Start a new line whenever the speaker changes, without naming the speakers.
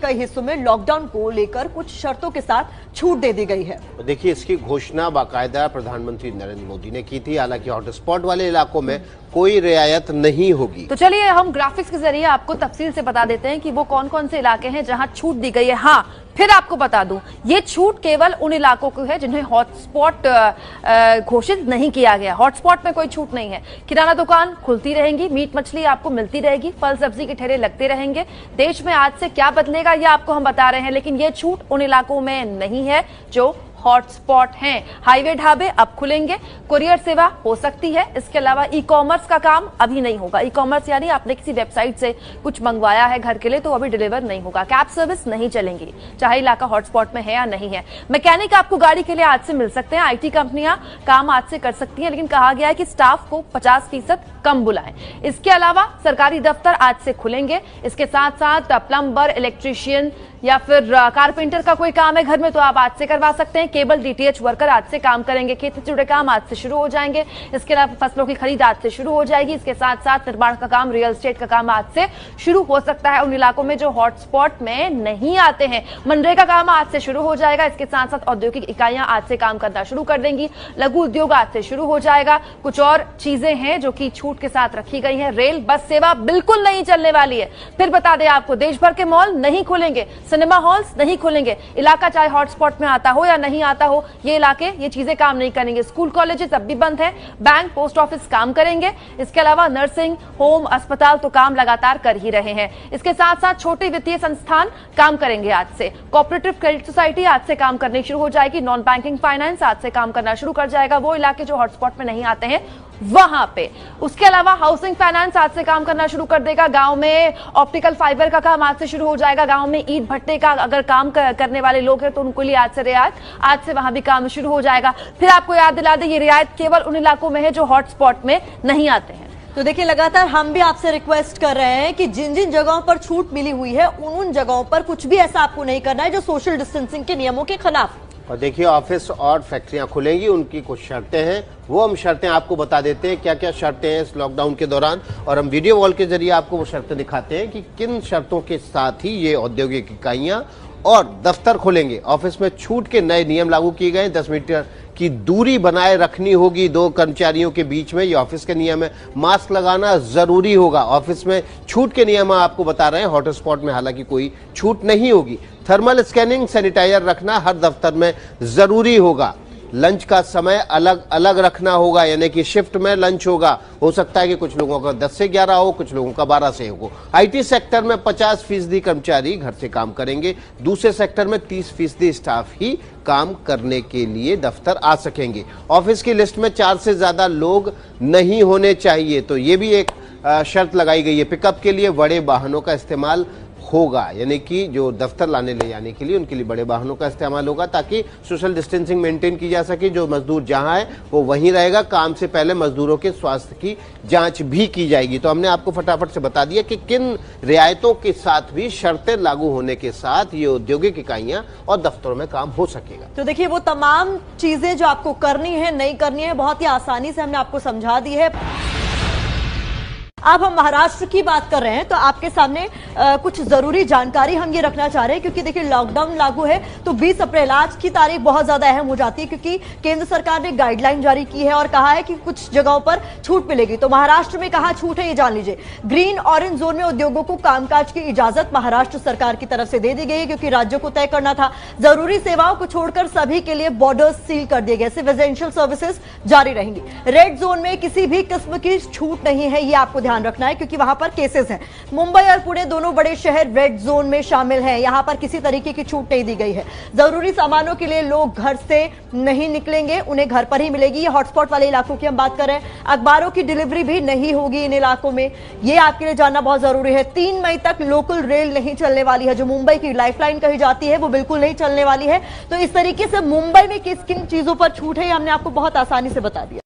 कई हिस्सों में लॉकडाउन को लेकर कुछ शर्तों के साथ छूट दे दी गई है।
देखिए, इसकी घोषणा बाकायदा प्रधानमंत्री नरेंद्र मोदी ने की थी। हालांकि हॉटस्पॉट वाले इलाकों में कोई रियायत नहीं होगी।
तो चलिए हम ग्राफिक्स के जरिए आपको तफसील से बता देते हैं कि वो कौन कौन से इलाके हैं जहां छूट दी गई है। हाँ, फिर आपको बता दूं, ये छूट केवल उन इलाकों को है जिन्हें हॉटस्पॉट घोषित नहीं किया गया। हॉटस्पॉट में कोई छूट नहीं है। किराना दुकान खुलती रहेंगी, मीट मछली आपको मिलती रहेगी, फल सब्जी के ठेले लगते रहेंगे। देश में आज से क्या बदलेगा ये आपको हम बता रहे हैं, लेकिन ये छूट उन इलाकों में नहीं है जो हॉटस्पॉट हैं। हाईवे ढाबे अब खुलेंगे, कुरियर सेवा हो सकती है। इसके अलावा ई कॉमर्स का काम अभी नहीं होगा। ई कॉमर्स यानी आपने किसी वेबसाइट से कुछ मंगवाया है घर के लिए तो अभी डिलीवर नहीं होगा। कैब सर्विस नहीं चलेंगी, चाहे इलाका हॉटस्पॉट में है या नहीं है। मैकेनिक आपको गाड़ी के लिए आज से मिल सकते हैं। आईटी कंपनियां काम आज से कर सकती हैं, लेकिन कहा गया है कि स्टाफ को 50% कम बुलाएं। इसके अलावा सरकारी दफ्तर आज से खुलेंगे। इसके साथ साथ प्लम्बर, इलेक्ट्रीशियन या फिर कारपेंटर का कोई काम है घर में तो आप आज से करवा सकते हैं। केबल, डीटीएच वर्कर आज से काम करेंगे। खेत से जुड़े काम आज से शुरू हो जाएंगे। इसके अलावा फसलों की खरीद आज से शुरू हो जाएगी। इसके साथ साथ निर्माण का काम, रियल एस्टेट का काम आज से शुरू हो सकता है उन इलाकों में जो हॉटस्पॉट में नहीं आते हैं। मनरेगा का काम आज से शुरू हो जाएगा। इसके साथ साथ औद्योगिक इकाइयां आज से काम करना शुरू कर देंगी। लघु उद्योग आज से शुरू हो जाएगा। कुछ और चीजें हैं जो कि छूट के साथ रखी गई है। रेल, बस सेवा बिल्कुल नहीं चलने वाली है। फिर बता दें आपको, देश भर के मॉल नहीं खुलेंगे, सिनेमा हॉल्स नहीं खुलेंगे। इलाका चाहे हॉटस्पॉट में आता हो या नहीं आता हो, ये इलाके ये चीजें काम नहीं करेंगे। स्कूल कॉलेजेस अब भी बंद हैं। बैंक, पोस्ट ऑफिस काम करेंगे। इसके अलावा नर्सिंग होम, अस्पताल तो काम लगातार कर ही रहे हैं। इसके साथ साथ छोटे वित्तीय संस्थान काम करेंगे आज से। कोऑपरेटिव क्रेडिट सोसाइटी आज से काम करनी शुरू हो जाएगी। नॉन बैंकिंग फाइनेंस आज से काम करना शुरू कर जाएगा वो इलाके जो हॉटस्पॉट में नहीं आते हैं वहां पे। उसके अलावा हाउसिंग फाइनेंस आज से काम करना शुरू कर देगा। गांव में ऑप्टिकल फाइबर का काम आज से शुरू हो जाएगा। गांव में ईंट भट्टे का अगर काम करने वाले लोग हैं तो उनको लिए आज से रियायत, आज से वहां भी काम शुरू हो जाएगा। फिर आपको याद दिला दें, ये रियायत केवल उन इलाकों में है जो हॉटस्पॉट में नहीं आते हैं।
तो देखिए, लगातार हम भी आपसे रिक्वेस्ट कर रहे हैं कि जिन जिन जगहों पर छूट मिली हुई है उन जगहों पर कुछ भी ऐसा आपको नहीं करना है जो सोशल डिस्टेंसिंग के नियमों के खिलाफ।
और देखिए, ऑफिस और फैक्ट्रियां खुलेंगी, उनकी कुछ शर्तें हैं, वो हम शर्तें आपको बता देते हैं क्या क्या शर्तें हैं इस लॉकडाउन के दौरान। और हम वीडियो वॉल के जरिए आपको वो शर्तें दिखाते हैं कि किन शर्तों के साथ ही ये औद्योगिक इकाइयां और दफ्तर खुलेंगे। ऑफिस में छूट के नए नियम लागू किए गए। 10 मीटर की दूरी बनाए रखनी होगी 2 कर्मचारियों के बीच में, ये ऑफिस के नियम है। मास्क लगाना जरूरी होगा। ऑफिस में छूट के नियम आपको बता रहे हैं। हॉटस्पॉट में हालांकि कोई छूट नहीं होगी। थर्मल स्कैनिंग, सैनिटाइजर रखना हर दफ्तर में जरूरी होगा। लंच का समय अलग अलग रखना होगा, यानी कि शिफ्ट में लंच होगा। हो सकता है कि कुछ लोगों का 10 से 11 हो, कुछ लोगों का 12 से हो। आईटी सेक्टर में 50% कर्मचारी घर से काम करेंगे। दूसरे सेक्टर में 30% स्टाफ ही काम करने के लिए दफ्तर आ सकेंगे। ऑफिस की लिस्ट में 4 से ज्यादा लोग नहीं होने चाहिए, तो ये भी एक शर्त लगाई गई है। पिकअप के लिए बड़े वाहनों का इस्तेमाल होगा, यानी कि जो दफ्तर लाने ले जाने के लिए उनके लिए बड़े वाहनों का इस्तेमाल होगा ताकि सोशल डिस्टेंसिंग मेंटेन की जा सके। जो मजदूर जहां है वो वहीं रहेगा। काम से पहले मजदूरों के स्वास्थ्य की जांच भी की जाएगी। तो हमने आपको फटाफट से बता दिया कि किन रियायतों के साथ भी शर्तें लागू होने के साथ ये औद्योगिक इकाइयां और दफ्तरों में काम हो सकेगा।
तो देखिए, वो तमाम चीजें जो आपको करनी है, नहीं करनी है, बहुत ही आसानी से हमने आपको समझा दी है। अब हम महाराष्ट्र की बात कर रहे हैं तो आपके सामने कुछ जरूरी जानकारी हम ये रखना चाह रहे हैं, क्योंकि देखिए लॉकडाउन लागू है तो 20 अप्रैल आज की तारीख बहुत ज्यादा अहम हो जाती है, क्योंकि केंद्र सरकार ने गाइडलाइन जारी की है और कहा है कि कुछ जगहों पर छूट मिलेगी। तो महाराष्ट्र में कहां छूट है ये जान लीजिए। ग्रीन ऑरेंज जोन में उद्योगों को कामकाज की इजाजत महाराष्ट्र सरकार की तरफ से दे दी गई है, क्योंकि राज्यों को तय करना था। जरूरी सेवाओं को छोड़कर सभी के लिए बॉर्डर्स सील कर दिए गए। सिर्फ एसेंशियल सर्विसेज जारी रहेंगी। रेड जोन में किसी भी किस्म की छूट नहीं है, ये आपको ध्यान रखना है, क्योंकि वहां पर केसेस हैं। मुंबई और पुणे दोनों बड़े शहर रेड जोन में शामिल हैं। यहां पर किसी तरीके की छूट नहीं दी गई है। जरूरी सामानों के लिए लोग घर से नहीं निकलेंगे, उन्हें घर पर ही मिलेगी। ये हॉटस्पॉट वाले इलाकों की हम बात कर रहे हैं। अखबारों की डिलीवरी भी नहीं होगी इन इलाकों में, ये आपके लिए जानना बहुत जरूरी है। 3 मई तक लोकल रेल नहीं चलने वाली है, जो मुंबई की लाइफलाइन कही जाती है वो बिल्कुल नहीं चलने वाली है। तो इस तरीके से मुंबई में किन किन चीजों पर छूट है, हमने आपको बहुत आसानी से बता दिया।